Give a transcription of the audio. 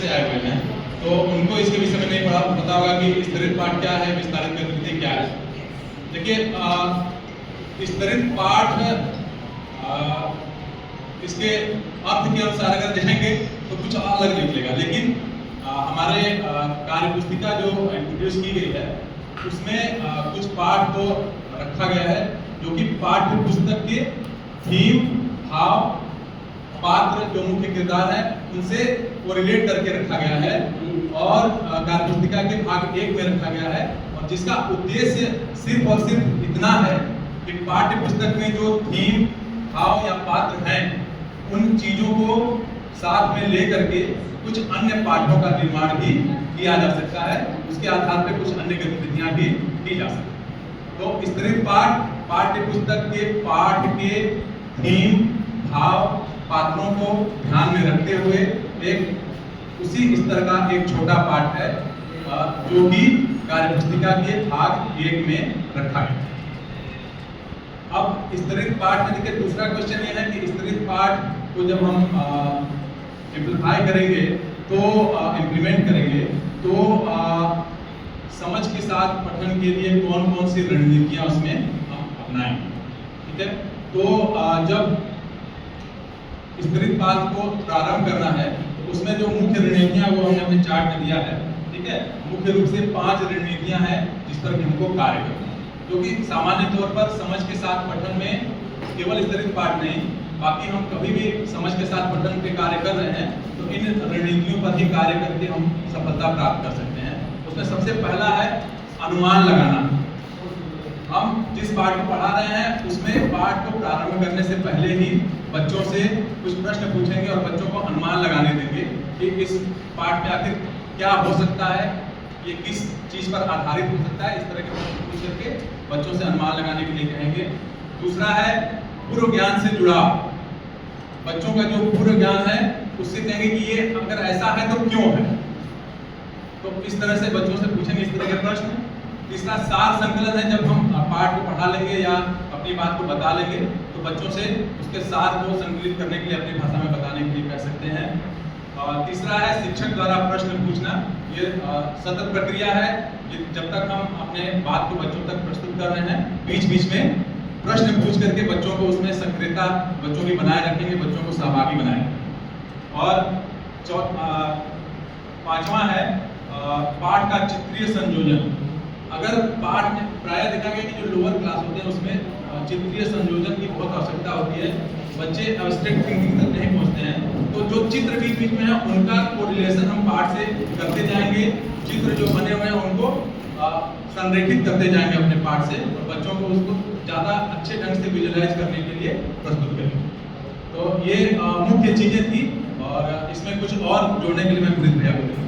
से आए हुए हैं, तो उनको इसके विषय में नहीं पता होगा कि स्तरित पाठ क्या है, विस्तारित गतिविधि क्या है। देखिए, स्तरित पाठ इसके अर्थ के अनुसार अगर देखेंगे तो कुछ अलग निकलेगा, लेकिन हमारे कार्य पुस्तिका जो इंट्रोड्यूस की गई है उसमें कुछ पाठ तो रखा गया है जो कि पाठ्य पुस्तक के थीम, भाव, पात्र जो मुख्य किरदार है उनसे वो रिलेट करके रखा गया है और कार्य पुस्तिका के भाग 1 में रखा गया है, और जिसका उद्देश्य सिर्फ और सिर्फ इतना है कि पाठ्य पुस्तक में जो थीम, भाव या पात्र हैं उन चीजों को साथ में लेकर के कुछ अन्य पाठों का निर्माण भी किया जा सकता है, उसके आधार पर कुछ अन्य गतिविधियां भी की जा सकती है। तो स्तरित पाठ पाठ्य पुस्तक के पाठ के थीम, भाव, पात्रों को ध्यान में रखते हुए एक उसी स्तर का एक छोटा पाठ है जो कि कार्य पुस्तिका के भाग 1 में रखा गया है। अब स्तरित पाठ में देखिए दूसरा क्वेश्चन ये है कि स्तरित पाठ को जब हम इम्प्लीफाई करेंगे तो इम्प्लीमेंट करेंगे तो समझ के साथ पठन के लिए कौन कौन सी रणनीतियां उसमें हम अपनाएंगे, ठीक है। तो जब स्तरित पाठ को प्रारंभ करना है तो उसमें जो मुख्य रणनीतियां वो हमने अपने चार्ट में दिया है, ठीक है। मुख्य रूप से 5 रणनीतियां हैं जिस पर हमको कार्य करना है, जो कि सामान्य तौर पर समझ के साथ पठन में केवल स्तरित पाठ नहीं, बाकी हम कभी भी समझ के साथ पठन पे कार्य कर रहे हैं तो इन रणनीतियों पर ही कार्य करके हम सफलता प्राप्त कर सकते हैं। उसमें सबसे पहला है अनुमान लगाना। हम जिस पाठ को पढ़ा रहे हैं उसमें पाठ को प्रारंभ करने से पहले ही बच्चों से कुछ प्रश्न पूछेंगे और बच्चों को अनुमान लगाने देंगे कि इस पाठ में आखिर क्या हो सकता है, ये किस चीज पर आधारित हो सकता है। इस तरह के प्रश्न पूछ करके बच्चों से अनुमान लगाने के लिए कहेंगे। दूसरा है पूर्व ज्ञान से जुड़ाव। बच्चों का जो पूर्व ज्ञान है उससे कहेंगे कि ये अगर ऐसा है तो क्यों है, तो इस तरह से बच्चों से पूछेंगे इस तरह के प्रश्न। तीसरा सार संकलन है, जब हम पाठ को पढ़ा लेंगे या अपनी बात को बता लेंगे तो बच्चों से उसके सार को संकलित करने के लिए अपनी भाषा में बताने के लिए कह सकते हैं। तीसरा है शिक्षक द्वारा प्रश्न पूछना। ये सतत प्रक्रिया है, जब तक हम अपने बात को बच्चों तक प्रस्तुत कर रहे हैं बीच बीच में प्रश्न पूछ करके बच्चों को उसमें सक्रियता बच्चों की बनाए रखेंगे, बच्चों को सहभागी बनाएंगे। और 5वां है पाठ का चित्रीय संयोजन। अगर पाठ में प्रायः देखा गया कि जो लोअर क्लास होते हैं उसमें चित्रीय संयोजन की बहुत आवश्यकता होती है, बच्चे एब्स्ट्रैक्ट थिंकिंग तक नहीं पहुंचते हैं, तो जो चित्र बीच बीच में है उनका कोरिलेशन हम पाठ से करते जाएंगे, चित्र जो बने हुए हैं उनको संरेखित करते जाएंगे अपने पाठ से, और बच्चों को उसको ज़्यादा अच्छे ढंग से विजुअलाइज करने के लिए प्रस्तुत करेंगे। तो ये मुख्य चीज़ें थी, और इसमें कुछ और जोड़ने के लिए मैं प्रीत भैया को